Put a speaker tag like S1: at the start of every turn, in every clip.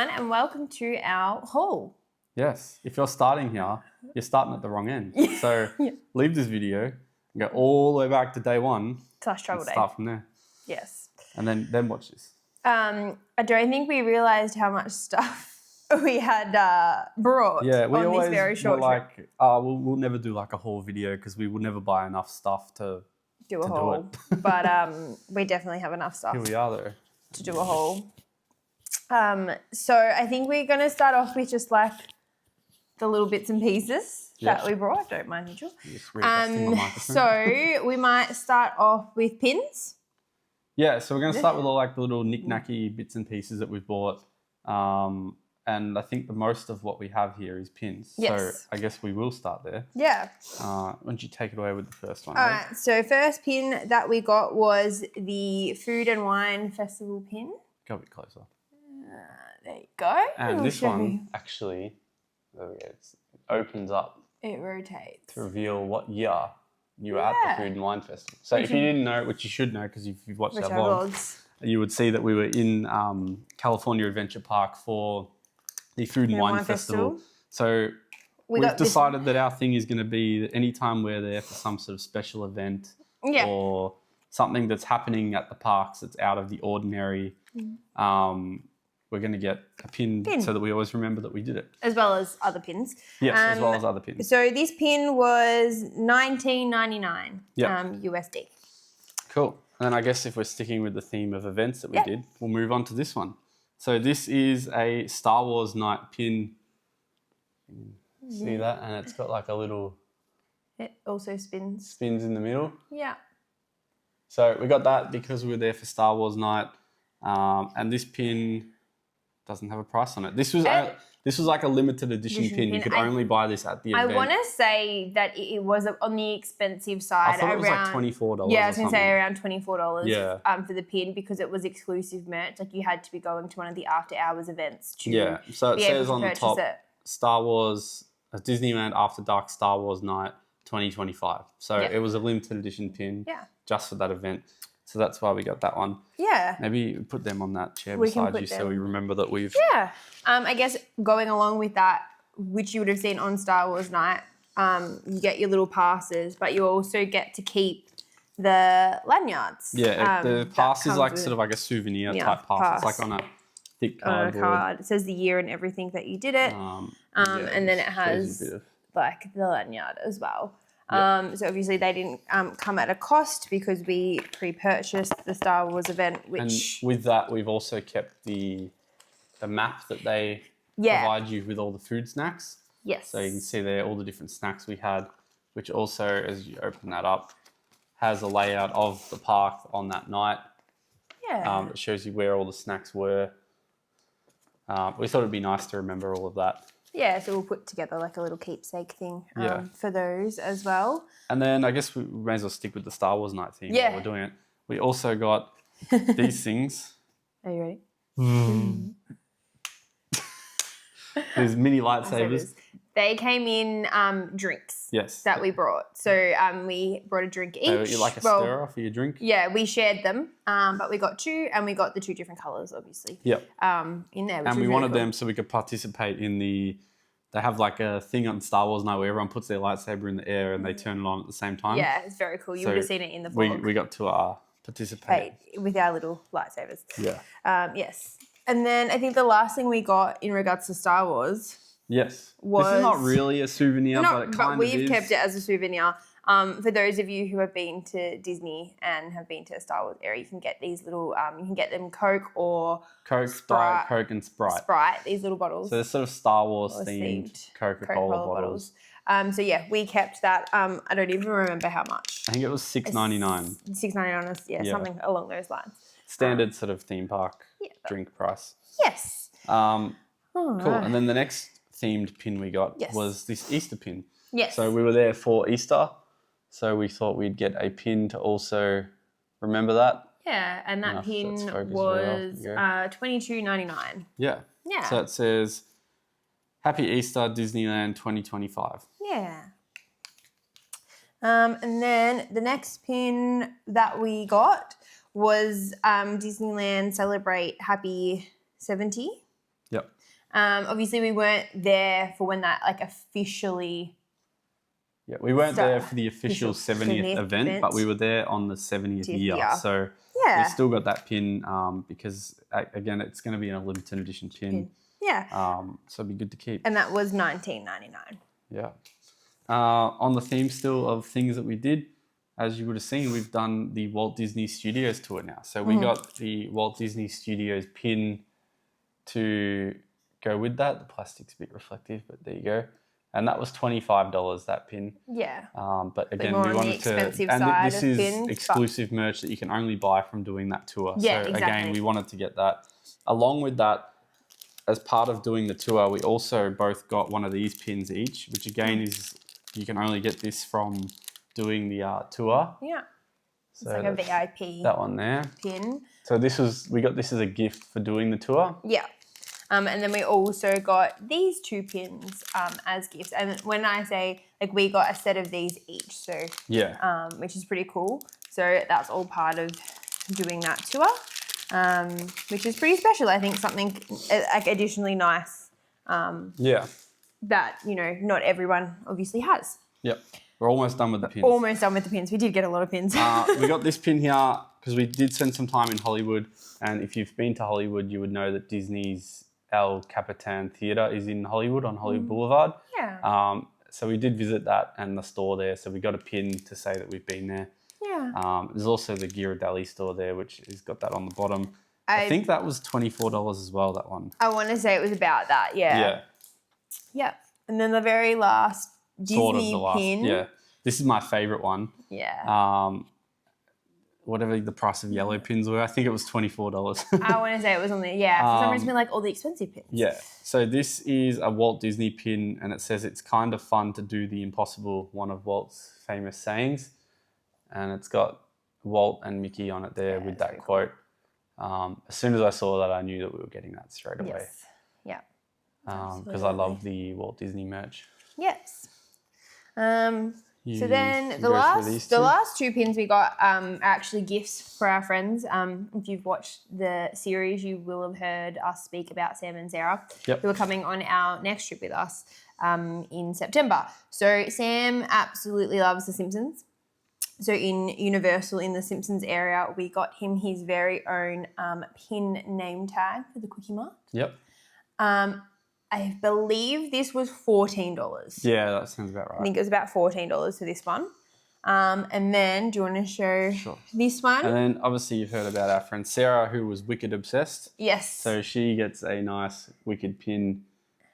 S1: everyone, and welcome to our haul.
S2: Yes, if you're starting here, you're starting at the wrong end. So leave this video and go all the way back to day one.
S1: / travel day.
S2: Start from there.
S1: Yes.
S2: And then watch this.
S1: I don't think we realised how much stuff we had brought on this very short trip.
S2: We'll never do like a haul video because we would never buy enough stuff to
S1: do a haul. But we definitely have enough stuff.
S2: Here we are though.
S1: To do a haul. So I think we're going to start off with just like the little bits and pieces that we brought. Don't mind, Mitchell. So we might start off with pins.
S2: Yeah, so we're going to start with all like the little knick-knacky bits and pieces that we've bought. And I think the most of what we have here is pins.
S1: Yes.
S2: So I guess we will start there.
S1: Yeah.
S2: Why don't you take it away with the first one?
S1: All right. So first pin that we got was the Food and Wine Festival pin.
S2: Go a bit closer.
S1: There you go.
S2: And this one actually, there we go, it opens up.
S1: It rotates.
S2: To reveal what year you were at the Food and Wine Festival. So if you didn't know, which you should know because you've watched our vlogs, you would see that we were in California Adventure Park for the Food and Wine Festival. So we've decided that our thing is going to be that anytime we're there for some sort of special event or something that's happening at the parks that's out of the ordinary, we're going to get a pin so that we always remember that we did it.
S1: As well as other pins.
S2: Yes, as well as other pins.
S1: So this pin was $19.99 USD.
S2: Cool. And then I guess if we're sticking with the theme of events that we did, we'll move on to this one. So this is a Star Wars night pin. See that? And it's got like a little...
S1: It also spins.
S2: Spins in the middle.
S1: Yeah.
S2: So we got that because we were there for Star Wars night. And this pin doesn't have a price on it. This was like a limited edition pin. You could only buy this at the event.
S1: I want to say that it was on the expensive side.
S2: I thought it was like $24.
S1: Yeah, I was going to say around $24 for the pin because it was exclusive merch. Like you had to be going to one of the after hours events to
S2: so it
S1: be
S2: says
S1: able to
S2: on the top, Star Wars, Disneyland After Dark Star Wars Night 2025. So it was a limited edition pin just for that event. So that's why we got that one.
S1: Yeah.
S2: Maybe put them on that chair beside you so we remember that we've...
S1: Yeah. I guess going along with that, which you would have seen on Star Wars Night, you get your little passes, but you also get to keep the lanyards.
S2: Yeah, the pass is like sort of like a souvenir type pass. It's like on a thick cardboard.
S1: It says the year and everything that you did it. And then it has like the lanyard as well. So obviously they didn't come at a cost because we pre-purchased the Star Wars event, which...
S2: And with that, we've also kept the map that they provide you with all the food snacks.
S1: Yes.
S2: So you can see there all the different snacks we had, which also, as you open that up, has a layout of the park on that night.
S1: Yeah.
S2: It shows you where all the snacks were. We thought it'd be nice to remember all of that.
S1: Yeah, so we'll put together like a little keepsake thing for those as well.
S2: And then I guess we may as well stick with the Star Wars night theme while we're doing it. We also got these things.
S1: Are you ready?
S2: These mini lightsabers.
S1: They came in drinks that we brought. So we brought a drink each.
S2: So like a stirrer for your drink?
S1: Yeah, we shared them, but we got two and we got the two different colours, obviously.
S2: Yep.
S1: In there,
S2: and we wanted them so we could participate in the... They have like a thing on Star Wars Night where everyone puts their lightsaber in the air and they turn it on at the same time.
S1: Yeah, it's very cool. You would have seen it in the vlog.
S2: We got to participate.
S1: With our little lightsabers.
S2: Yeah.
S1: Yes. And then I think the last thing we got in regards to Star Wars...
S2: Yes. This is not really a souvenir, but it kind of is.
S1: But we've kept it as a souvenir. For those of you who have been to Disney and have been to a Star Wars area, you can get these little, you can get them Coke or
S2: Sprite. Coke and Sprite.
S1: These little bottles.
S2: So they're sort of Star Wars themed Coca-Cola bottles.
S1: So yeah, we kept that. I don't even remember how much.
S2: I think it was $6.99.
S1: $6.99, something along those lines.
S2: Standard sort of theme park drink price.
S1: Yes.
S2: Cool. And then the next themed pin we got was this Easter pin.
S1: Yes.
S2: So we were there for Easter, so we thought we'd get a pin to also remember that.
S1: Yeah, and that pin was $22.99.
S2: Yeah.
S1: Yeah.
S2: So it says, Happy Easter, Disneyland 2025.
S1: Yeah. And then the next pin that we got was Disneyland Celebrate Happy 70.
S2: Yep.
S1: Obviously, we weren't there for when that like officially.
S2: Yeah, we weren't there for the official 70th event, but we were there on the 70th year. So we still got that pin because, again, it's going to be a limited edition pin.
S1: Yeah.
S2: So it'd be good to keep.
S1: And that was $19.99.
S2: Yeah. On the theme still of things that we did, as you would have seen, we've done the Walt Disney Studios tour now. So we got the Walt Disney Studios pin to go with that. The plastic's a bit reflective, but there you go. And that was $25, that pin.
S1: Yeah.
S2: But again, we wanted to, and this is exclusive merch that you can only buy from doing that tour.
S1: Yeah,
S2: so
S1: exactly.
S2: again, we wanted to get that. Along with that, as part of doing the tour, we also both got one of these pins each, which again is, you can only get this from doing the tour.
S1: Yeah.
S2: So
S1: it's like a VIP.
S2: That one there.
S1: Pin.
S2: So we got this as a gift for doing the tour.
S1: Yeah. And then we also got these 2 pins as gifts. And when I say, like, we got a set of these each. So,
S2: yeah.
S1: Which is pretty cool. So that's all part of doing that tour, which is pretty special. I think something like additionally nice.
S2: Yeah.
S1: That, not everyone obviously has.
S2: Yep. We're almost done with the pins.
S1: Almost done with the pins. We did get a lot of pins.
S2: We got this pin here because we did spend some time in Hollywood. And if you've been to Hollywood, you would know that Disney's El Capitan Theatre is in Hollywood on Hollywood Boulevard.
S1: Yeah.
S2: So we did visit that and the store there. So we got a pin to say that we've been there.
S1: Yeah.
S2: There's also the Ghirardelli store there, which has got that on the bottom. I think that was $24 as well, that one.
S1: I want to say it was about that, yeah.
S2: Yeah.
S1: Yep. And then the very last Disney pin.
S2: Yeah. This is my favourite one.
S1: Yeah.
S2: Whatever the price of yellow pins were, I think it was $24.
S1: I want to say it was on there. Yeah, for some reason, we like all the expensive pins.
S2: Yeah. So this is a Walt Disney pin, and it says it's kind of fun to do the impossible, one of Walt's famous sayings. And it's got Walt and Mickey on it there with that quote. Cool. As soon as I saw that, I knew that we were getting that straight away.
S1: Yes. Yeah.
S2: Because I love the Walt Disney merch.
S1: Yes. So then the last 2 pins we got are actually gifts for our friends. If you've watched the series, you will have heard us speak about Sam and Sarah, who are coming on our next trip with us in September. So Sam absolutely loves The Simpsons. So in Universal, in the Simpsons area, we got him his very own pin name tag for the Quickie Mart.
S2: Yep.
S1: I believe this was $14.
S2: Yeah, that sounds about right.
S1: I think it was about $14 for this one. And then, do you want to show this one?
S2: And then, obviously, you've heard about our friend Sarah, who was Wicked obsessed.
S1: Yes.
S2: So she gets a nice Wicked pin.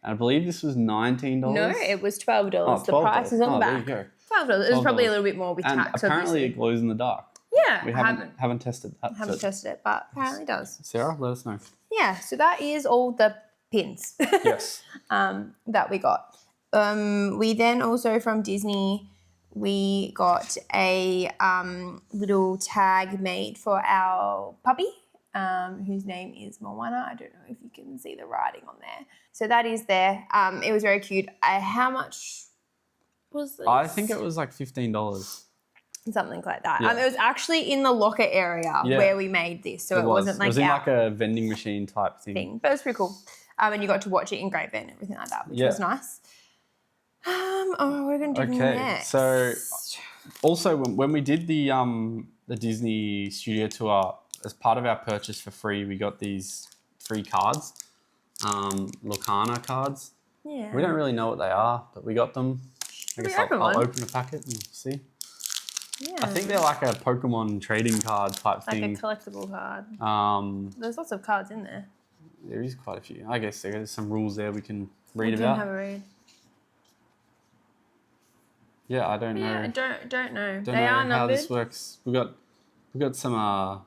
S2: And I believe this was $19.
S1: No, it was $12. $12. The price is on the back.
S2: There you go.
S1: $12. It was probably a little bit more with
S2: and
S1: tax.
S2: Apparently, it glows in the dark.
S1: Yeah,
S2: we haven't tested that.
S1: Haven't tested it, but apparently it does.
S2: Sarah, let us know.
S1: Yeah, so that is all the pins.
S2: Yes.
S1: That we got. We then also from Disney, we got a little tag made for our puppy, whose name is Moana. I don't know if you can see the writing on there. So that is there. It was very cute. How much was this?
S2: I think it was like $15.
S1: Something like that.
S2: Yeah.
S1: It was actually in the locker area where we made this. So it wasn't like
S2: it was in like a vending machine type thing.
S1: But it was pretty cool. And you got to watch it in Great Bend and everything like that, which was nice. We're going to do next.
S2: So also when we did the Disney Studio Tour, as part of our purchase for free, we got these free cards, Locana cards.
S1: Yeah.
S2: We don't really know what they are, but we got them. I guess I'll open a packet and see.
S1: Yeah.
S2: I think they're like a Pokemon trading card type thing.
S1: Like a collectible card. There's lots of cards in there.
S2: There is quite a few. I guess there's some rules there we can read about.
S1: Have a read.
S2: Yeah, I don't know.
S1: Yeah, I don't know.
S2: They
S1: are
S2: know
S1: numbered.
S2: how this works. We got some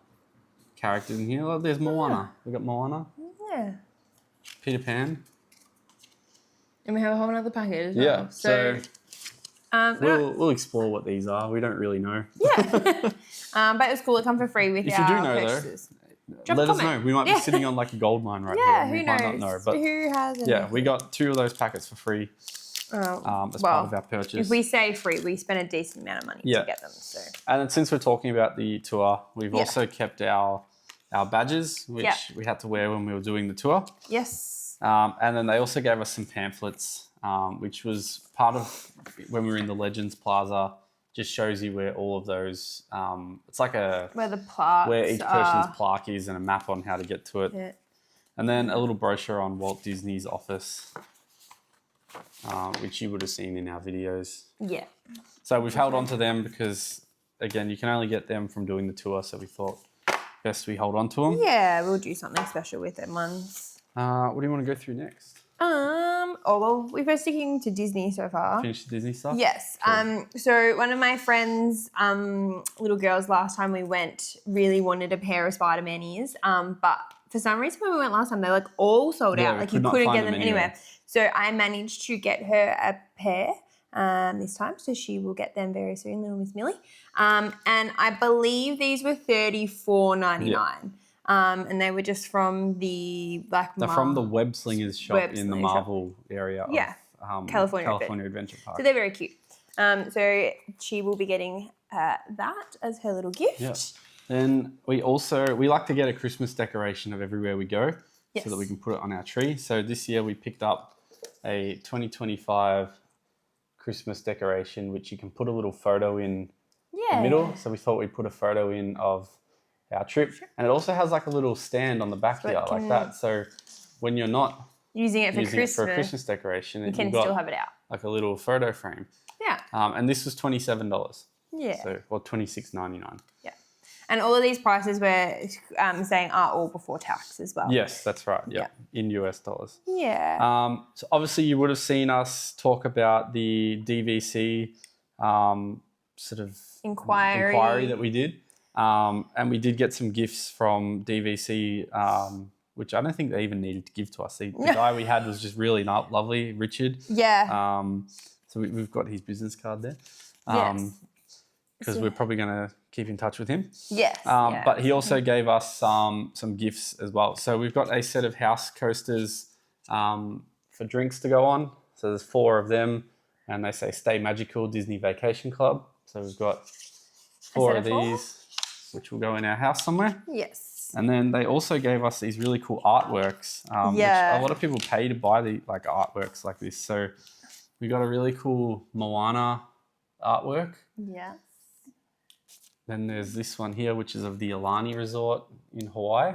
S2: characters in here. Oh, there's Moana. We got Moana.
S1: Yeah.
S2: Peter Pan.
S1: And we have a whole other packet as well.
S2: Yeah. So we'll explore what these are. We don't really know.
S1: Yeah. But it was cool. It come for free with
S2: if
S1: our
S2: you do know
S1: purchases.
S2: Let us know. We might be sitting on like a gold mine right
S1: here.
S2: Who
S1: knows?
S2: Might not know, but
S1: who has it?
S2: Yeah, we got 2 of those packets for free as part of our purchase.
S1: If we say free, we spend a decent amount of money to get them. So.
S2: And since we're talking about the tour, we've also kept our badges, which we had to wear when we were doing the tour.
S1: Yes.
S2: And then they also gave us some pamphlets, which was part of when we were in the Legends Plaza. Just shows you where all of those, it's like where each person's plaque is and a map on how to get to it. Yeah. And then a little brochure on Walt Disney's office, which you would have seen in our videos.
S1: Yeah.
S2: So we've held on to them because, again, you can only get them from doing the tour. So we thought best we hold on to them.
S1: Yeah, we'll do something special with them ones.
S2: What do you want to go through next?
S1: We've been sticking to Disney so far.
S2: Finish the Disney stuff?
S1: Yes. Cool. So one of my friends' little girls last time we went really wanted a pair of Spider-Man ears. But for some reason when we went last time, they all sold out. Like you couldn't get them anywhere. So I managed to get her a pair this time. So she will get them very soon, little Miss Millie. And I believe these were $34.99. Yeah. And they were just from the
S2: They're from the Web Slingers shop in the Marvel area of California Adventure Park.
S1: So they're very cute. So she will be getting that as her little gift.
S2: Yeah. Then we like to get a Christmas decoration of everywhere we go so that we can put it on our tree. So this year we picked up a 2025 Christmas decoration, which you can put a little photo in the middle. So we thought we'd put a photo in of our trip, and it also has like a little stand on the back here like that, so when you're not
S1: using it for
S2: a Christmas decoration,
S1: you can still have it out
S2: like a little photo frame. And this was $27. So $26.99.
S1: And all of these prices we're saying are all before tax as well.
S2: Yes, that's right. In US dollars. So obviously you would have seen us talk about the DVC sort of inquiry that we did. And we did get some gifts from DVC, which I don't think they even needed to give to us. The guy we had was just really lovely, Richard. So we've got his business card there. Because we're probably going to keep in touch with him. But he also gave us some gifts as well. So we've got a set of house coasters for drinks to go on. So there's 4 of them, and they say Stay Magical Disney Vacation Club. So we've got 4 of these, which will go in our house somewhere. And then they also gave us these really cool artworks, which a lot of people pay to buy the artworks like this. So we got a really cool Moana artwork. Then there's this one here, which is of the Aulani Resort in Hawaii.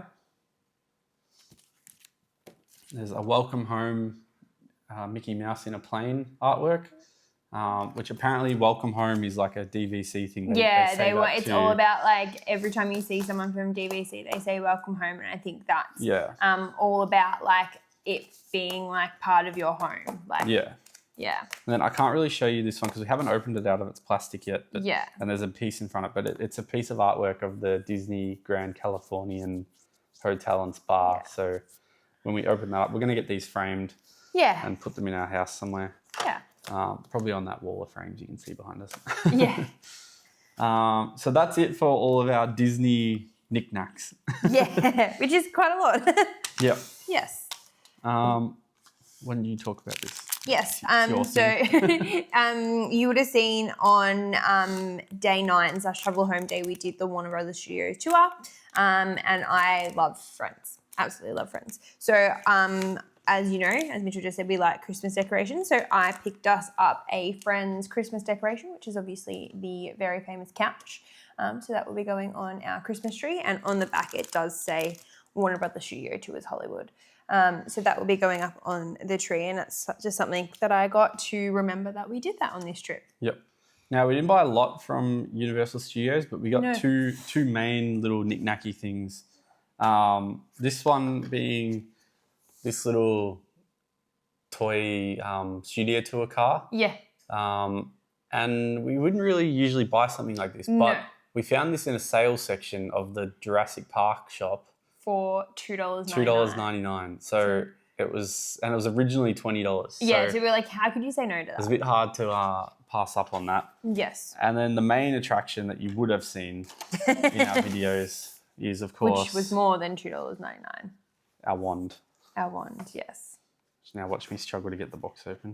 S2: There's a Welcome Home Mickey Mouse in a Plane artwork. Which apparently Welcome Home is like a DVC thing.
S1: It's all about like every time you see someone from DVC, they say Welcome Home, and I think that's all about like it being like part of your home. And
S2: then I can't really show you this one because we haven't opened it out of its plastic yet. But, and there's a piece in front of it, but it's a piece of artwork of the Disney Grand Californian Hotel and Spa. So when we open that up, we're going to get these framed and put them in our house somewhere. Probably on that wall of frames you can see behind us. So that's it for all of our Disney knickknacks.
S1: Which is quite a lot. Yes.
S2: When you talk about this.
S1: Yes. You would have seen on day 9 / travel home day, we did the Warner Brothers Studios tour. And I love Friends. Absolutely love Friends. So as you know, as Mitchell just said, we like Christmas decorations. So I picked us up a Friends Christmas decoration, which is obviously the very famous couch. So that will be going on our Christmas tree. And on the back, it does say Warner Brothers Studio Tours Hollywood. So that will be going up on the tree. And that's just something that I got to remember that we did that on this trip.
S2: Now, we didn't buy a lot from Universal Studios, but we got two main little knick-knacky things. This one being this little toy studio tour car. And we wouldn't really usually buy something like this, but we found this in a sales section of the Jurassic Park shop
S1: for $2.99.
S2: $2.99. So it was originally $20.
S1: So we were like, how could you say no to that?
S2: It was a bit hard to pass up on that. And then the main attraction that you would have seen in our videos is, of course,
S1: which was more than $2.99.
S2: Our wand.
S1: Our wand, yes.
S2: Now watch me struggle to get the box open.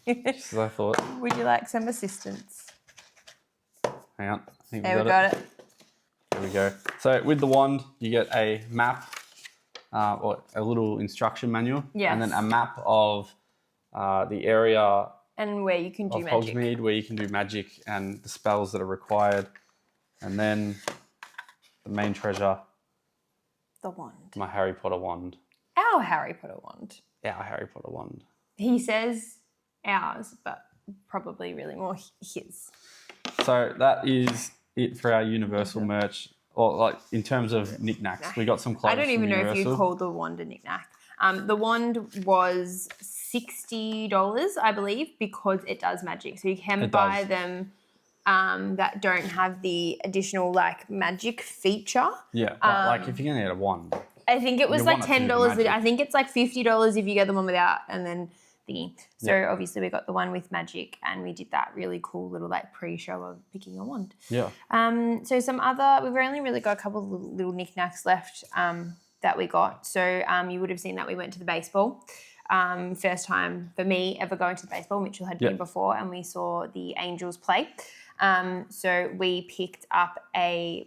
S2: Just as I thought.
S1: Would you like some assistance?
S2: Hang on.
S1: I think we got it.
S2: There we go. So with the wand, you get a map or a little instruction manual.
S1: Yes.
S2: And then a map of the area
S1: and where you can do
S2: of
S1: magic.
S2: Hogsmeade, where you can do magic and the spells that are required. And then the main treasure.
S1: The wand.
S2: My Harry Potter wand.
S1: Our Harry Potter wand.
S2: Our Harry Potter wand.
S1: He says ours, but probably really more his.
S2: So that is it for our Universal merch. Or like in terms of knickknacks, we got some clothes.
S1: I don't even know
S2: Universal.
S1: if you call the wand a knickknack. The wand was $60, I believe, because it does magic. So you can buy them that don't have the additional like magic feature.
S2: Yeah, but like if you're gonna get a wand,
S1: I think it was like $10. I think it's like $50 if you get the one without, and then thingy. So obviously we got the one with magic, and we did that really cool little like pre-show of picking a wand.
S2: Yeah.
S1: So some other, we've only really got a couple of little knickknacks left that we got. So you would have seen that we went to the baseball. First time for me ever going to the baseball. Mitchell had been before, and we saw the Angels play. So we picked up a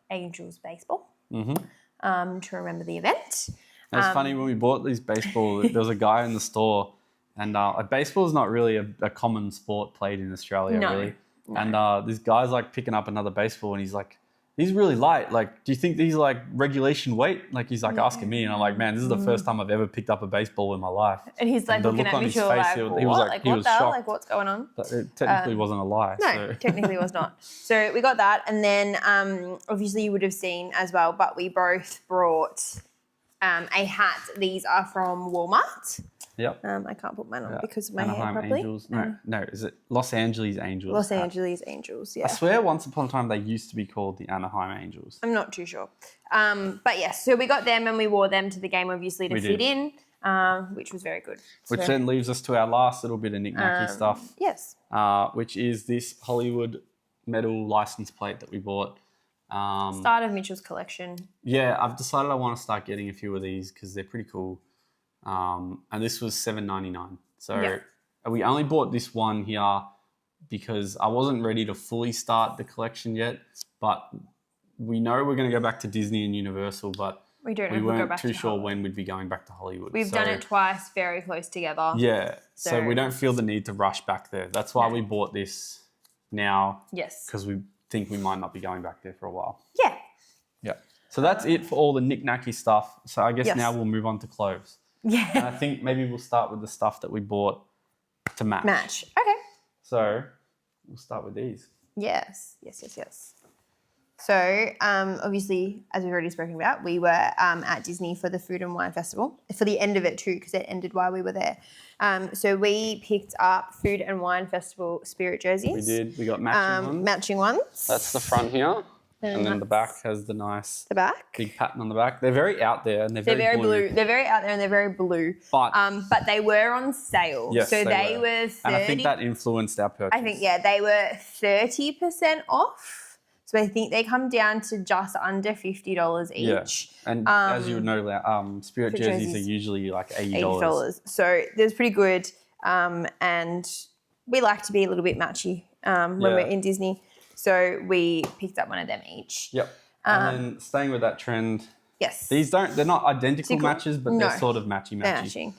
S1: Angels baseball to remember the event.
S2: It's funny, when we bought these baseball, there was a guy in the store, and baseball is not really a common sport played in Australia, really. No. And this guy's like picking up another baseball, and he's like, these really light. Like, do you think these are like regulation weight? Like, he's like asking me, and I'm like, man, this is the first time I've ever picked up a baseball in my life.
S1: And he's like looking at me, he was like, what the hell? Like, what's going on?
S2: But it technically wasn't a lie.
S1: No, technically was not. So we got that, and then obviously you would have seen as well, but we both brought a hat. These are from Walmart.
S2: Yep.
S1: I can't put mine on because of my hair
S2: Anaheim
S1: properly.
S2: Angels. No, is it Los Angeles Angels?
S1: Los Angeles Angels, yeah.
S2: I swear once upon a time they used to be called the Anaheim Angels.
S1: I'm not too sure. But yes, so we got them and we wore them to the game, obviously, to fit in, which was very good.
S2: Which then leaves us to our last little bit of knick-knacky stuff.
S1: Yes.
S2: Which is this Hollywood metal license plate that we bought.
S1: Start of Mitchell's collection.
S2: Yeah, I've decided I want to start getting a few of these because they're pretty cool. And this was $7.99. So we only bought this one here because I wasn't ready to fully start the collection yet. But we know we're going to go back to Disney and Universal, but we weren't too sure when we'd be going back to Hollywood.
S1: We've done it twice, very close together.
S2: Yeah, so we don't feel the need to rush back there. That's why we bought this now. Yes. Because we think we might not be going back there for a while.
S1: Yeah.
S2: Yeah. So that's it for all the knick-knacky stuff. So I guess now we'll move on to clothes.
S1: Yeah.
S2: And I think maybe we'll start with the stuff that we bought to match.
S1: Okay.
S2: So we'll start with these.
S1: Yes. So obviously, as we've already spoken about, we were at Disney for the Food and Wine Festival, for the end of it too, because it ended while we were there. So we picked up Food and Wine Festival spirit jerseys.
S2: We did. We got matching ones.
S1: Matching ones.
S2: That's the front here. And then the back has the nice big pattern on the back. They're very out there and they're very blue.
S1: They're very out there and they're very blue. But they were on sale.
S2: Yes,
S1: so they were 30.
S2: And I think that influenced our purchase.
S1: I think, they were 30% off. So I think they come down to just under $50 each.
S2: Yeah. And as you would know, spirit jerseys are usually like $80.
S1: So that's pretty good. And we like to be a little bit matchy when we're in Disney. So we picked up one of them each.
S2: Yep. And then staying with that trend.
S1: Yes.
S2: They're not identical matches, but they're sort of matchy.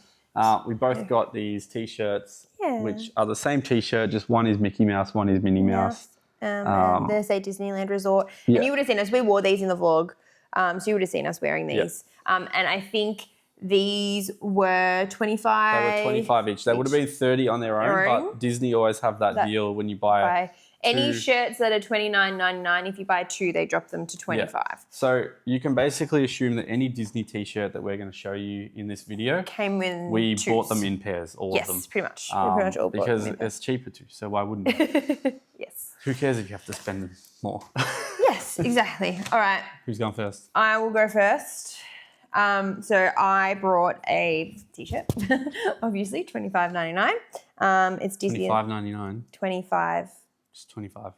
S2: We both got these T-shirts, which are the same T-shirt, just one is Mickey Mouse, one is Minnie Mouse.
S1: And they say Disneyland Resort. Yeah. And you would have seen us. We wore these in the vlog. So you would have seen us wearing these. And I think these were $25.
S2: They were 25 each. They would have been 30 on their own, but Disney always have that deal when you buy
S1: any shirts that are $29.99, if you buy two, they drop them to $25.
S2: Yeah. So you can basically assume that any Disney T-shirt that we're going to show you in this video
S1: came in
S2: we bought them in pairs, all of them.
S1: Yes, pretty much. We pretty much all bought
S2: because
S1: them in
S2: it's cheaper too, so why wouldn't you?
S1: Yes.
S2: Who cares if you have to spend more?
S1: Yes, exactly. All right.
S2: Who's going first?
S1: I will go first. So I brought a T-shirt, obviously, $25.99. It's Disney.
S2: $25.99.
S1: 25.
S2: Just 25.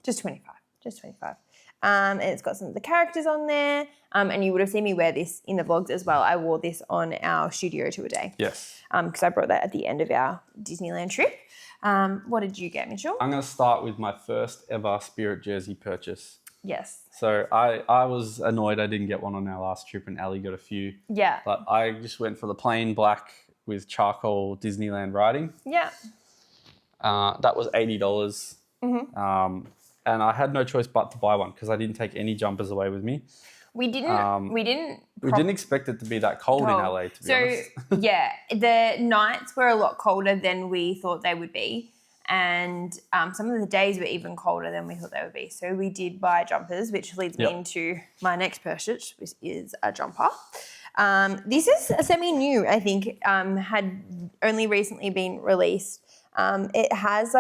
S1: Just 25. And it's got some of the characters on there. And you would have seen me wear this in the vlogs as well. I wore this on our studio tour day.
S2: Yes.
S1: Because I brought that at the end of our Disneyland trip. What did you get, Mitchell?
S2: I'm going to start with my first ever Spirit jersey purchase.
S1: Yes.
S2: So I was annoyed I didn't get one on our last trip, and Ali got a few.
S1: Yeah.
S2: But I just went for the plain black with charcoal Disneyland writing.
S1: Yeah.
S2: That was $80. And I had no choice but to buy one because I didn't take any jumpers away with me.
S1: We didn't.
S2: We didn't expect it to be that cold in LA, to be honest.
S1: Yeah, the nights were a lot colder than we thought they would be. And some of the days were even colder than we thought they would be. So we did buy jumpers, which leads me into my next purchase, which is a jumper. This is a semi-new, I think, had only recently been released. It has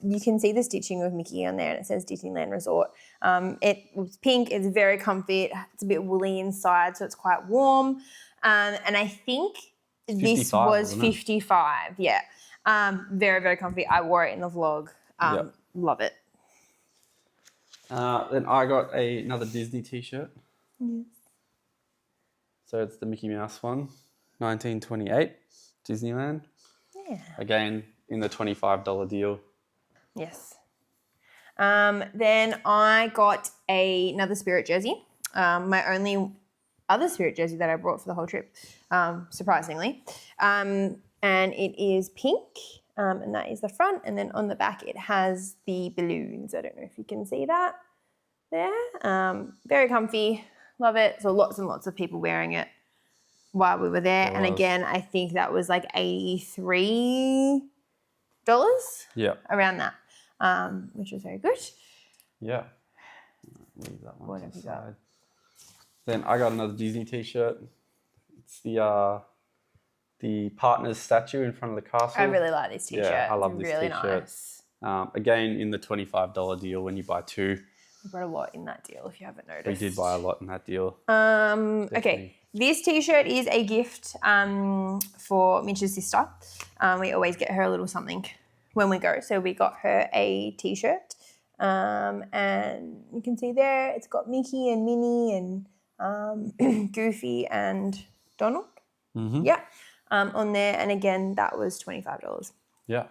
S1: you can see the stitching of Mickey on there, and it says Disneyland Resort. It was pink. It's very comfy. It's a bit woolly inside, so it's quite warm. And I think this was 55. Yeah. Very, very comfy. I wore it in the vlog. Love it.
S2: Then I got another Disney t-shirt.
S1: Yes.
S2: So it's the Mickey Mouse one, 1928, Disneyland.
S1: Yeah.
S2: Again, in the $25 deal.
S1: Yes. Then I got another Spirit jersey. My only other Spirit jersey that I brought for the whole trip, surprisingly. And it is pink, and that is the front. And then on the back, it has the balloons. I don't know if you can see that there. Very comfy. Love it. So lots and lots of people wearing it while we were there. And again, I think that was like $83.
S2: Yeah.
S1: Around that, which was very good.
S2: Yeah. Leave that one to the side. Then I got another Disney t-shirt. It's the partner's statue in front of the castle.
S1: I really like this t-shirt.
S2: Yeah, I love this
S1: really
S2: t-shirt.
S1: Nice.
S2: Again, in the $25 deal when you buy two.
S1: We bought a lot in that deal, if you haven't noticed.
S2: We did buy a lot in that deal.
S1: Okay, this t-shirt is a gift for Mitch's sister. We always get her a little something when we go. So we got her a t-shirt. And you can see there, it's got Mickey and Minnie and Goofy and Donald.
S2: Mm-hmm.
S1: Yeah. On there. And again, that was $25.
S2: Yeah.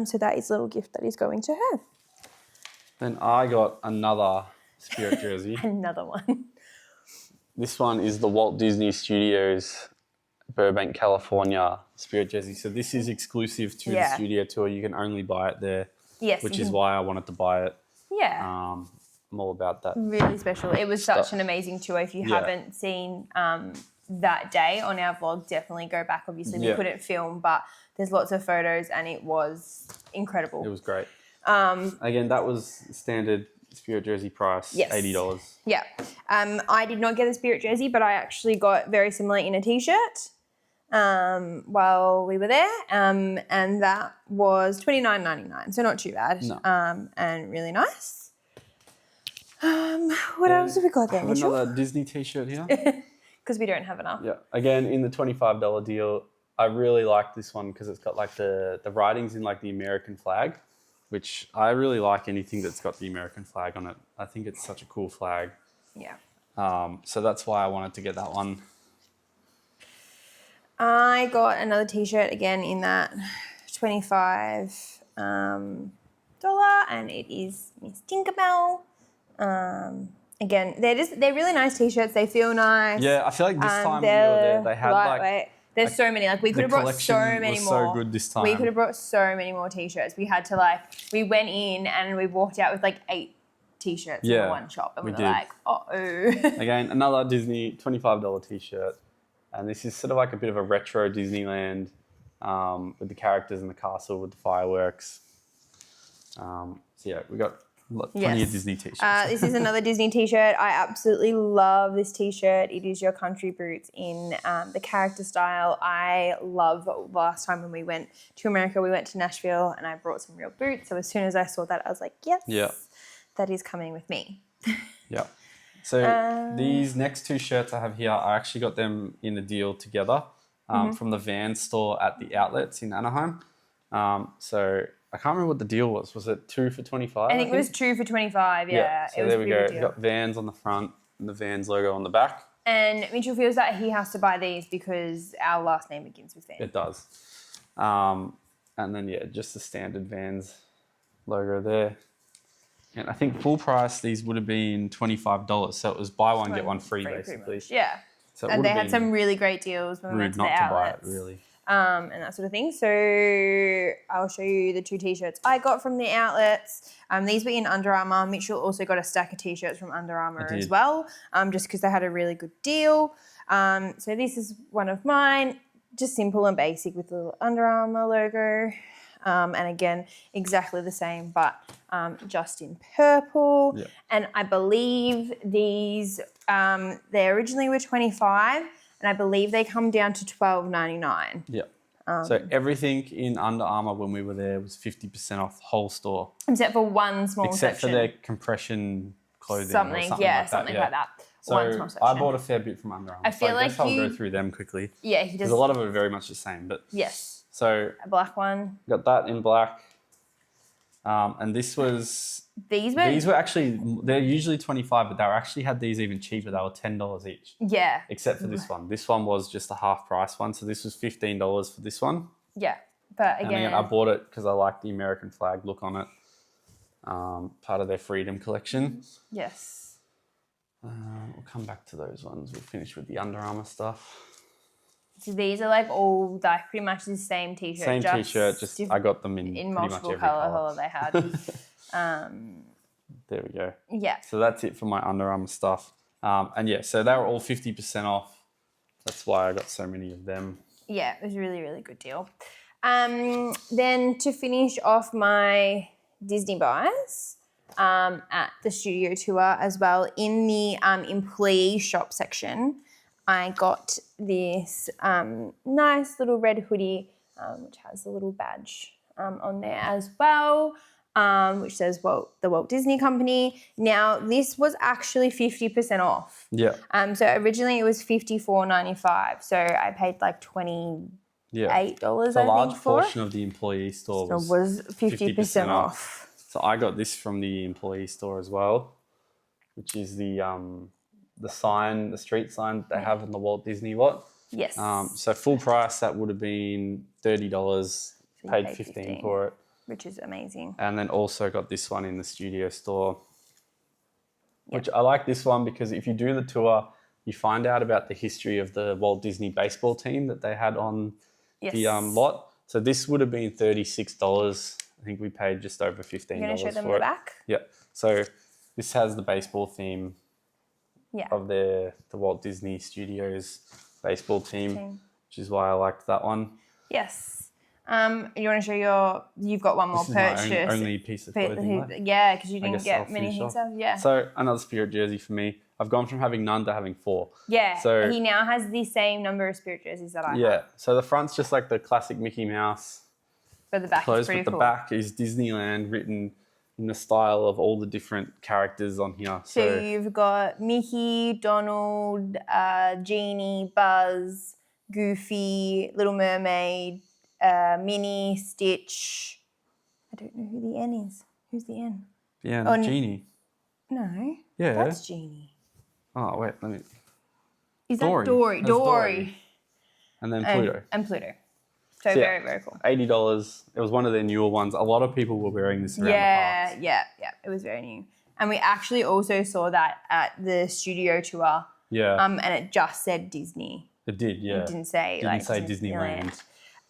S1: So that is a little gift that is going to her.
S2: Then I got another Spirit jersey.
S1: Another one.
S2: This one is the Walt Disney Studios Burbank, California Spirit jersey. So this is exclusive to the studio tour. You can only buy it there.
S1: Yes.
S2: Which is why I wanted to buy it.
S1: Yeah.
S2: I'm all about that.
S1: Really special. It was such an amazing tour. If you haven't seen that day on our vlog, definitely go back. Obviously, we couldn't film, but there's lots of photos and it was incredible.
S2: It was great. Again, that was standard Spirit jersey price, $80.
S1: Yeah. I did not get a Spirit jersey, but I actually got very similar in a t-shirt while we were there. And that was $29.99, so not too bad.
S2: No.
S1: And really nice. What else have we got there, Mitchell?
S2: Another Disney t-shirt here.
S1: Because we don't have enough.
S2: Yeah. Again, in the $25 deal, I really like this one because it's got like the writings in like the American flag, which I really like anything that's got the American flag on it. I think it's such a cool flag.
S1: Yeah.
S2: So that's why I wanted to get that one.
S1: I got another t-shirt again in that $25 and it is Miss Tinkerbell. Again, they're really nice t-shirts. They feel nice.
S2: Yeah, I feel like this time when we were there, they had
S1: lightweight. There's so many. Like we could have brought so many more.
S2: So good this time.
S1: We could have brought so many more t-shirts. We had to we went in and we walked out with like 8 t-shirts in one shop, and we were like, uh-oh.
S2: Again, another Disney $25 t-shirt, and this is sort of like a bit of a retro Disneyland with the characters in the castle with the fireworks. So yeah, we got plenty of Disney t-shirts.
S1: This is another Disney t-shirt. I absolutely love this t-shirt. It is your country boots in the character style. I love last time when we went to America, we went to Nashville and I brought some real boots. So as soon as I saw that, I was like, yes, that is coming with me.
S2: Yeah. So these next 2 shirts I have here, I actually got them in a deal together from the Vans store at the outlets in Anaheim. So I can't remember what the deal was. Was it 2 for $25?
S1: I think it was 2 for $25. Yeah.
S2: So there we go. We've got Vans on the front and the Vans logo on the back.
S1: And Mitchell feels that he has to buy these because our last name begins with Van.
S2: It does. And then just the standard Vans logo there. And I think full price, these would have been $25. So it was buy one, get one free basically.
S1: Yeah.
S2: So
S1: and they had some really great deals when we went to the outlets.
S2: Buy it, really.
S1: And that sort of thing. So I'll show you the 2 T-shirts I got from the outlets. These were in Under Armour. Mitchell also got a stack of T-shirts from Under Armour as well, just because they had a really good deal. So this is one of mine, just simple and basic with the little Under Armour logo. And again, exactly the same, but just in purple.
S2: Yeah.
S1: And I believe these, they originally were $25, and I believe they come down to $12.99.
S2: Yeah. So everything in Under Armour when we were there was 50% off the whole store.
S1: Except for one small section.
S2: Except for their compression clothing
S1: something
S2: like that.
S1: Something like that.
S2: So
S1: one small section.
S2: I bought a fair bit from Under Armour.
S1: I feel like
S2: guess I'll go through them quickly.
S1: Yeah, he does.
S2: Because a lot of it are very much the same. But
S1: yes.
S2: So
S1: a black one.
S2: Got that in black. And this was... These were actually... They're usually $25, but they actually had these even cheaper. They were $10 each.
S1: Yeah.
S2: Except for this one. This one was just a half price one. So this was $15 for this one.
S1: Yeah. But again...
S2: I bought it because I like the American flag look on it. Part of their Freedom collection.
S1: Yes.
S2: We'll come back to those ones. We'll finish with the Under Armour stuff.
S1: So these are like all like pretty much the same T-shirt.
S2: Same T-shirt, just I got them in
S1: multiple
S2: much every
S1: colour they had.
S2: There we go.
S1: Yeah.
S2: So that's it for my Under Armour stuff. And yeah, so they were all 50% off. That's why I got so many of them.
S1: Yeah, it was a really, really good deal. Then to finish off my Disney buys at the studio tour as well, in the employee shop section, I got this nice little red hoodie, which has a little badge on there as well, which says the Walt Disney Company. Now, this was actually 50% off.
S2: Yeah.
S1: So originally it was $54.95. So I paid like $28, I think, for it.
S2: A large portion of the employee store
S1: was 50% off.
S2: So I got this from the employee store as well, which is the sign, the street sign they have in the Walt Disney lot.
S1: Yes.
S2: So full price, that would have been $30, paid $15 for it.
S1: Which is amazing.
S2: And then also got this one in the studio store, which I like this one because if you do the tour, you find out about the history of the Walt Disney baseball team that they had on the lot. So this would have been $36. I think we paid just over $15 for it.
S1: You're going to show them the back?
S2: Yeah. So this has the baseball theme of the Walt Disney Studios baseball team, which is why I liked that one.
S1: Yes. You want to show you've got one more purchase.
S2: This is my only piece of clothing left.
S1: Yeah, because you didn't get many things off. Yeah.
S2: So another Spirit jersey for me. I've gone from having none to having 4.
S1: Yeah.
S2: So
S1: he now has the same number of Spirit jerseys that I have.
S2: Yeah. So the front's just like the classic Mickey Mouse.
S1: But the back
S2: clothes,
S1: is pretty
S2: but
S1: cool.
S2: The back is Disneyland written in the style of all the different characters on here.
S1: So you've got Mickey, Donald, Genie, Buzz, Goofy, Little Mermaid, Minnie, Stitch. I don't know who the N is. Who's the N?
S2: Yeah, Genie.
S1: No.
S2: Yeah.
S1: That's Genie.
S2: Oh, wait, let me...
S1: Is
S2: Dory.
S1: that Dory? Dory.
S2: And then Pluto.
S1: And Pluto. So very, very cool.
S2: $80. It was one of their newer ones. A lot of people were wearing this around the parks.
S1: Yeah. It was very new. And we actually also saw that at the studio tour.
S2: Yeah.
S1: And it just said Disney.
S2: It did, yeah.
S1: It didn't say
S2: Disneyland.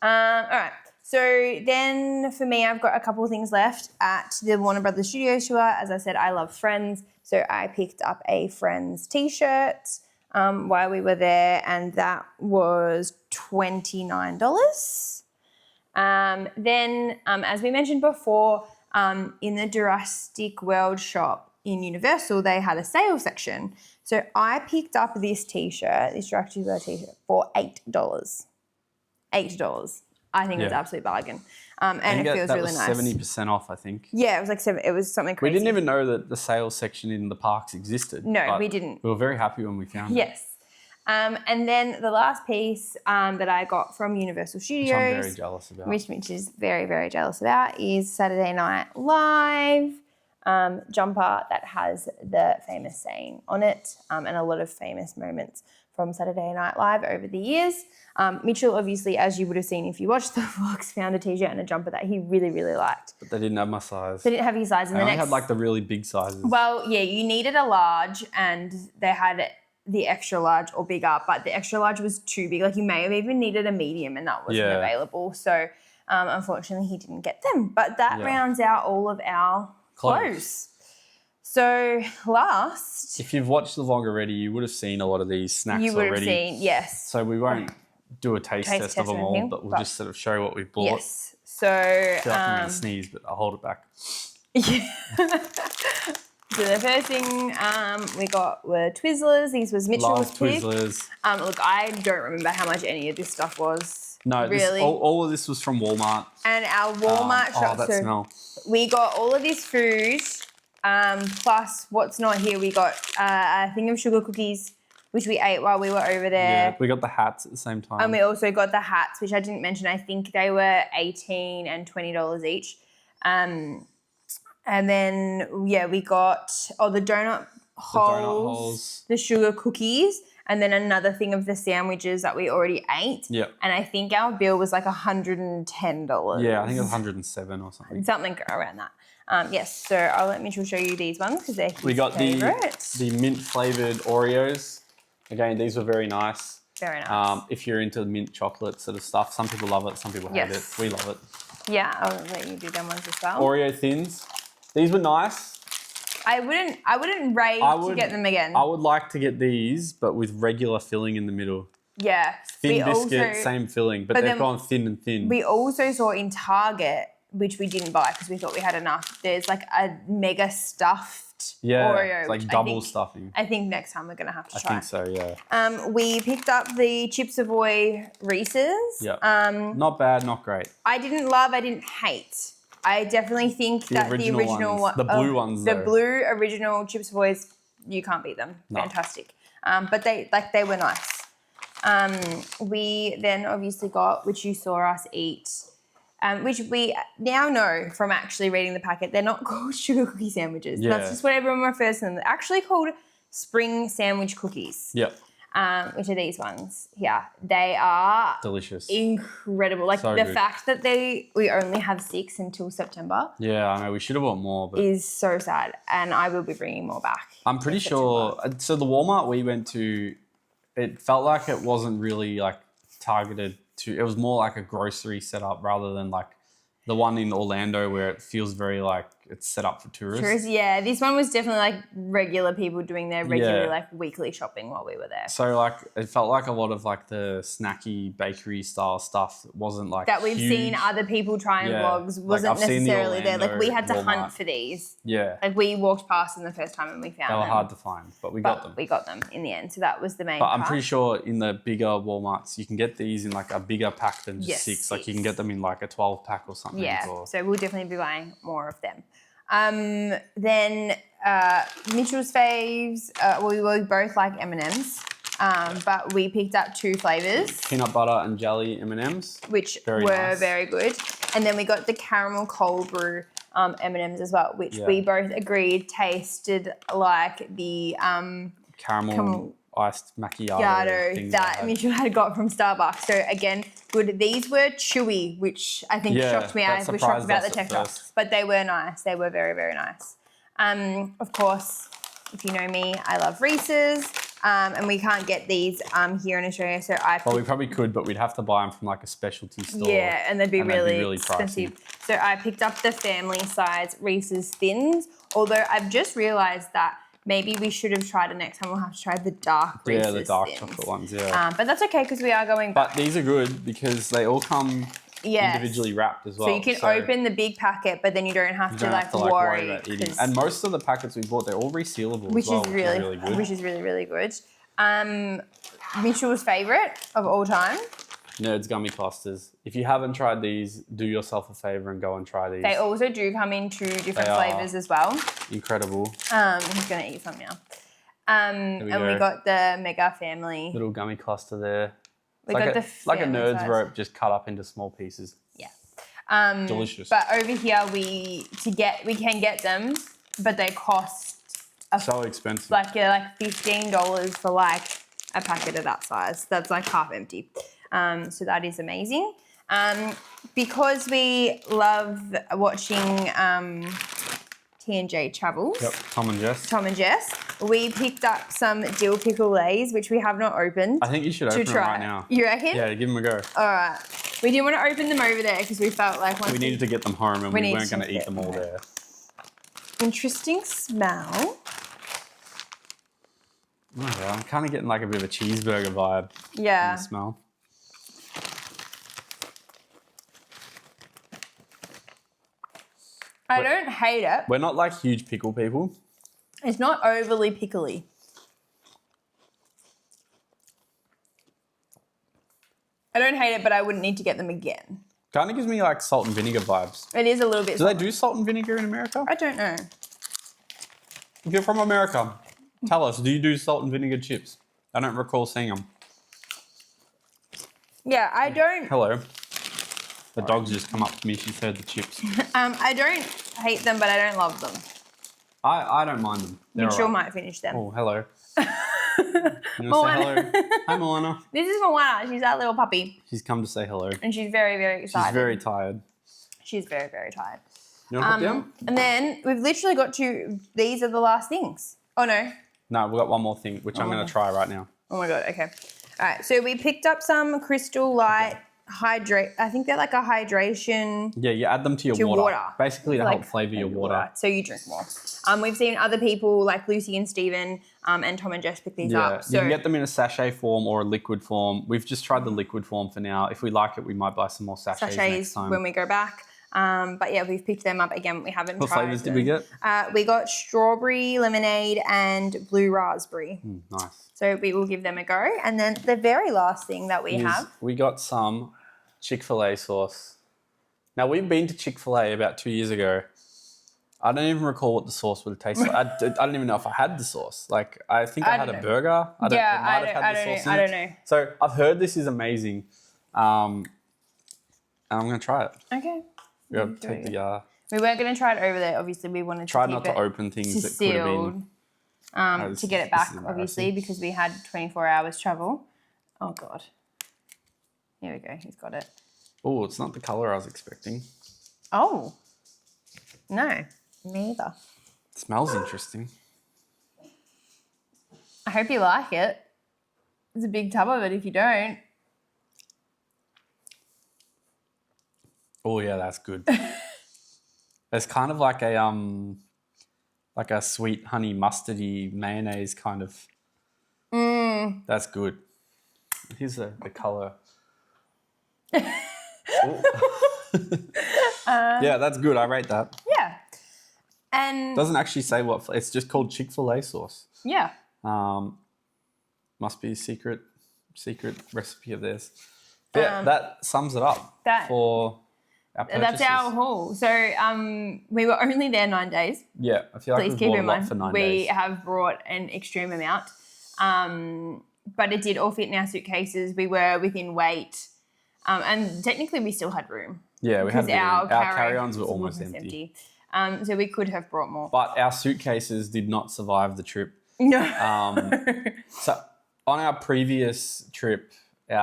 S1: All right. So then for me, I've got a couple of things left at the Warner Brothers Studios tour. As I said, I love Friends. So I picked up a Friends t-shirt while we were there, and that was $29. Then, as we mentioned before, in the Jurassic World shop in Universal, they had a sale section. So I picked up this t-shirt, this Jurassic World t-shirt, for $8. $8. I think it's an absolute bargain. And it feels really nice.
S2: That was 70% off, I think.
S1: Yeah, it was like it was something crazy.
S2: We didn't even know that the sales section in the parks existed.
S1: No, we didn't.
S2: We were very happy when we found it.
S1: Yes. And then the last piece that I got from Universal Studios,
S2: which I'm very jealous about,
S1: which is very, very jealous about, is Saturday Night Live jumper that has the famous saying on it and a lot of famous moments from Saturday Night Live over the years. Mitchell, obviously, as you would have seen if you watched the vlogs, found a t-shirt and a jumper that he really, really liked.
S2: But they didn't have my size.
S1: They didn't have your size. And
S2: I only had like the really big sizes.
S1: Well, yeah, you needed a large and they had the extra large or bigger, but the extra large was too big. Like you may have even needed a medium and that wasn't available. So unfortunately he didn't get them. But that rounds out all of our clothes. So last...
S2: If you've watched the vlog already, you would have seen a lot of these snacks already.
S1: You would have seen, yes.
S2: So we won't do a taste test of them all, but we'll just sort of show what we've bought.
S1: Yes. So...
S2: I feel like I'm going to sneeze, but I'll hold it back.
S1: Yeah. So the first thing we got were Twizzlers. These was Mitchell's pick.
S2: Twizzlers.
S1: Look, I don't remember how much any of this stuff was.
S2: No,
S1: really.
S2: All of this was from Walmart.
S1: And our Walmart shop.
S2: Oh, that smell.
S1: We got all of this food, plus what's not here. We got a thing of sugar cookies, which we ate while we were over there.
S2: Yeah, we got the hats at the same time.
S1: And we also got the hats, which I didn't mention. I think they were $18 and $20 each. And then, we got the donut holes, the sugar cookies, and then another thing of the sandwiches that we already ate.
S2: Yeah.
S1: And I think our bill was like $110.
S2: Yeah, I think it was 107 or something.
S1: Something around that. Yes, so I'll let Mitchell show you these ones because they're his favourites.
S2: the mint-flavoured Oreos. Again, these were very nice.
S1: Very nice.
S2: If you're into mint chocolate sort of stuff, some people love it, some people hate it. We love it.
S1: Yeah, I'll let you do them ones as well.
S2: Oreo thins. These were nice.
S1: I wouldn't rave to get them again.
S2: I would like to get these, but with regular filling in the middle.
S1: Yeah.
S2: Thin biscuit, same filling, but they've gone thin and thin.
S1: We also saw in Target, which we didn't buy because we thought we had enough, there's like a mega stuffed Oreo.
S2: It's like double stuffing.
S1: I think next time we're going to have to try.
S2: I think so, yeah.
S1: We picked up the Chips Ahoy Reese's.
S2: Yeah. Not bad, not great.
S1: I didn't hate. I definitely think that the original
S2: ones, the blue ones,
S1: the blue original Chips Ahoy's, you can't beat them. No. Fantastic. But they were nice. We then obviously got, which you saw us eat, which we now know from actually reading the packet, they're not called sugar cookie sandwiches. Yeah. That's just what everyone refers to them. They're actually called spring sandwich cookies.
S2: Yep.
S1: Which are these ones here. They are
S2: delicious.
S1: Incredible. Like the fact that we only have 6 until September.
S2: Yeah, I know. We should have bought more. But
S1: is so sad. And I will be bringing more back.
S2: I'm pretty sure. So the Walmart we went to, it felt like it wasn't really like targeted to, it was more like a grocery setup rather than like the one in Orlando where it feels very like it's set up for tourists.
S1: Yeah. This one was definitely like regular people doing their regular like weekly shopping while we were there.
S2: So like it felt like a lot of like the snacky bakery style stuff wasn't like
S1: that we've seen other people try in vlogs wasn't necessarily there. Like we had to hunt for these.
S2: Yeah.
S1: Like we walked past them the first time and we found them.
S2: They were hard to find, but we got them.
S1: We got them in the end. So that was the main
S2: part. I'm pretty sure in the bigger Walmarts you can get these in like a bigger pack than just 6. Like you can get them in like a 12 pack or something.
S1: Yeah. So we'll definitely be buying more of them. Then Mitchell's faves, we both like M&Ms, but we picked up 2 flavours.
S2: Peanut butter and jelly M&Ms.
S1: Which were very good. And then we got the caramel cold brew M&Ms as well, which we both agreed tasted like the
S2: caramel iced macchiato
S1: that Mitchell had got from Starbucks. So again, good. These were chewy, which I think shocked me. I was shocked about the texture, but they were nice. They were very, very nice. Of course, if you know me, I love Reese's, and we can't get these here in Australia. So
S2: we probably could, but we'd have to buy them from like a specialty store.
S1: Yeah, and they'd be really
S2: expensive.
S1: Pricey. So I picked up the family size Reese's Thins, although I've just realised that maybe we should have tried it next time. We'll have to try the dark Reese's
S2: the dark
S1: Thins.
S2: chocolate ones,
S1: but that's okay because we are going back.
S2: But these are good because they all come individually wrapped as well.
S1: So you can open the big packet, but then you don't have to worry
S2: about eating. And most of the packets we bought, they're all resealable
S1: which
S2: as well,
S1: is really good. Which is really, really good. Mitchell's favourite of all time.
S2: Nerds gummy clusters. If you haven't tried these, do yourself a favour and go and try these.
S1: They also do come in 2 different flavours as well.
S2: Incredible.
S1: He's going to eat some now. And we got the Mega Family.
S2: Little gummy cluster there.
S1: We got
S2: like a Nerds rope just cut up into small pieces.
S1: Yeah.
S2: Delicious.
S1: But over here we can get them, but they cost
S2: so expensive.
S1: Like $15 for like a packet of that size. That's like half empty. So that is amazing. Because we love watching T&J Travels.
S2: Yep, Tom and Jess.
S1: We picked up some dill pickle lays, which we have not opened.
S2: I think you should open them right now.
S1: You reckon?
S2: Yeah, give them a go.
S1: All right. We didn't want to open them over there because we felt like
S2: we needed to get them home and we weren't going to eat them all there.
S1: Interesting smell.
S2: Oh, yeah, I'm kind of getting like a bit of a cheeseburger vibe.
S1: Yeah.
S2: In the smell.
S1: I don't hate it.
S2: We're not like huge pickle people.
S1: It's not overly pickly. I don't hate it, but I wouldn't need to get them again.
S2: Kind of gives me like salt and vinegar vibes.
S1: It is a little bit.
S2: Do they do salt and vinegar in America?
S1: I don't know.
S2: If you're from America, tell us, do you do salt and vinegar chips? I don't recall seeing them.
S1: Yeah, I don't.
S2: Hello. The dog's just come up to me. She's heard the chips.
S1: I don't hate them, but I don't love them.
S2: I don't mind them.
S1: Mitchell might finish them.
S2: Oh, hello. You want to say hello? Hi, Moana.
S1: This is Moana. She's our little puppy.
S2: She's come to say hello.
S1: And she's very, very excited.
S2: She's very tired.
S1: She's very, very tired.
S2: You want to put down?
S1: And then we've literally got these are the last things. Oh, no.
S2: No, we've got one more thing, which I'm going to try right now.
S1: Oh, my God. Okay. All right. So we picked up some Crystal Light hydrate. I think they're like a hydration.
S2: Yeah, you add them to your water. Basically to help flavour your water.
S1: So you drink more. We've seen other people like Lucy and Stephen and Tom and Jess pick these up. So
S2: you can get them in a sachet form or a liquid form. We've just tried the liquid form for now. If we like it, we might buy some more sachets next time.
S1: When we go back. But yeah, we've picked them up again. We haven't tried.
S2: What flavours did we get?
S1: We got strawberry, lemonade, and blue raspberry.
S2: Nice.
S1: So we will give them a go. And then the very last thing that we have. We
S2: got some Chick-fil-A sauce. Now, we've been to Chick-fil-A about 2 years ago. I don't even recall what the sauce would have tasted like. I don't even know if I had the sauce. Like, I think I had a burger. I don't know.
S1: So
S2: I've heard this is amazing. And I'm going to try it.
S1: Okay.
S2: We got to take the...
S1: We weren't going to try it over there. Obviously, we wanted to
S2: try not to open things that could have been...
S1: to get it back, obviously, because we had 24 hours travel. Oh, God. Here we go. He's got it.
S2: Oh, it's not the colour I was expecting.
S1: Oh. No, me either.
S2: It smells interesting.
S1: I hope you like it. There's a big tub of it if you don't.
S2: Oh, yeah, that's good. It's kind of like a sweet honey mustardy mayonnaise kind of. That's good. Here's the colour. Yeah, that's good. I rate that.
S1: Yeah. And
S2: doesn't actually say what it's just called Chick-fil-A sauce.
S1: Yeah.
S2: Must be a secret recipe of theirs. Yeah, that sums it up for our purchases.
S1: That's our haul. So we were only there 9 days.
S2: Yeah, I feel like we've bought a lot for 9 days.
S1: We have brought an extreme amount. But it did all fit in our suitcases. We were within weight. And technically we still had room.
S2: Yeah, we had room. Our carry-ons were
S1: almost empty. So we could have brought more.
S2: But our suitcases did not survive the trip.
S1: No.
S2: So on our previous trip, we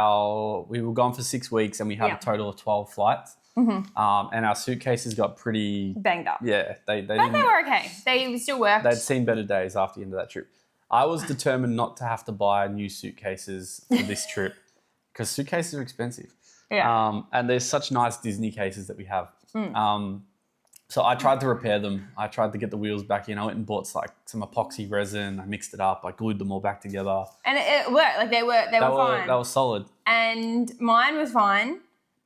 S2: were gone for 6 weeks and we had a total of 12 flights. And our suitcases got pretty...
S1: banged up.
S2: Yeah.
S1: But they were okay. They still worked.
S2: They'd seen better days after the end of that trip. I was determined not to have to buy new suitcases for this trip because suitcases are expensive.
S1: Yeah.
S2: And there's such nice Disney cases that we have. So I tried to repair them. I tried to get the wheels back in. I went and bought some epoxy resin. I mixed it up. I glued them all back together.
S1: And it worked. Like they were fine.
S2: They were solid.
S1: And mine was fine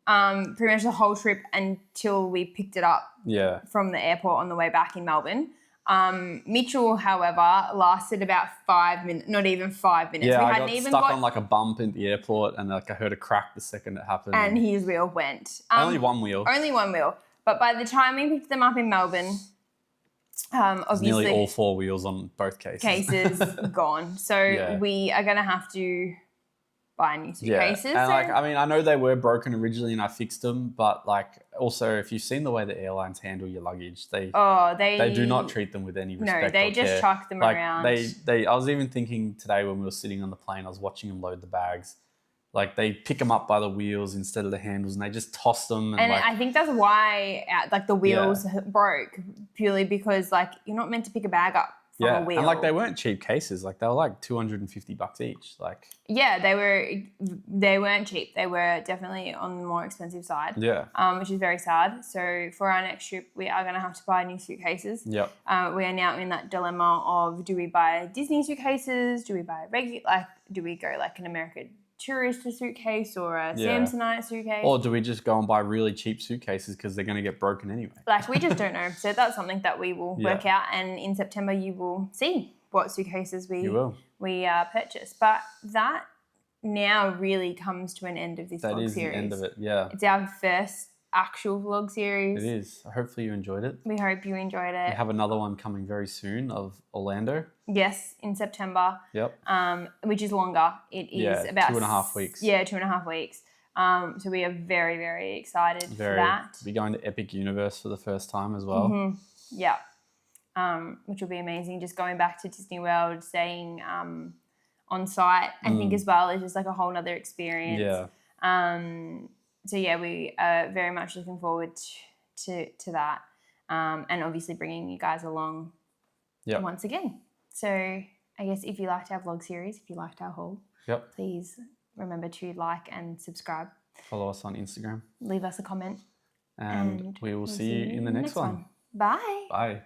S1: pretty much the whole trip until we picked it up from the airport on the way back in Melbourne. Mitchell, however, lasted about 5 minutes, not even 5 minutes.
S2: Yeah, I got stuck on like a bump in the airport and like I heard a crack the second it happened.
S1: And his wheel went.
S2: Only one wheel.
S1: Only one wheel. But by the time we picked them up in Melbourne, obviously...
S2: nearly all four wheels on both cases.
S1: Gone. So we are going to have to buy new suitcases.
S2: Yeah, and like, I mean, I know they were broken originally and I fixed them, but like, also if you've seen the way the airlines handle your luggage, they do not treat them with any respect.
S1: No, they just
S2: care.
S1: chuck them
S2: like,
S1: around.
S2: I was even thinking today when we were sitting on the plane, I was watching them load the bags. Like, they pick them up by the wheels instead of the handles, and they just toss them. And like,
S1: I think that's why, like, the wheels broke, purely because, like, you're not meant to pick a bag up from a wheel.
S2: And like, they weren't cheap cases. Like, they were like $250 each. Like,
S1: yeah, they weren't cheap. They were definitely on the more expensive side.
S2: Yeah.
S1: Which is very sad. So for our next trip, we are going to have to buy new suitcases.
S2: Yep.
S1: We are now in that dilemma of, do we buy Disney suitcases? Do we buy do we go like an American Tourister suitcase or a Samsonite suitcase?
S2: Or do we just go and buy really cheap suitcases because they're going to get broken anyway?
S1: Like, we just don't know. So that's something that we will work out, and in September you will see what suitcases we purchase. But that now really comes to an end of this vlog series. That is the end
S2: of it, yeah.
S1: It's our first actual vlog series.
S2: It is. Hopefully you enjoyed it.
S1: We hope you enjoyed it.
S2: We have another one coming very soon of Orlando.
S1: Yes, in September.
S2: Yep.
S1: Which is longer. It is about
S2: 2.5 weeks.
S1: Yeah, 2.5 weeks. So we are very, very excited for that.
S2: We'll be going to Epic Universe for the first time as well.
S1: Mm-hmm. Yeah. Which will be amazing. Just going back to Disney World, staying on site, I think as well, is just like a whole nother experience.
S2: Yeah.
S1: So yeah, we are very much looking forward to that, and obviously bringing you guys along once again. So I guess if you liked our vlog series, if you liked our haul, please remember to like and subscribe.
S2: Follow us on Instagram.
S1: Leave us a comment.
S2: And we will see you in the next one.
S1: Bye.
S2: Bye.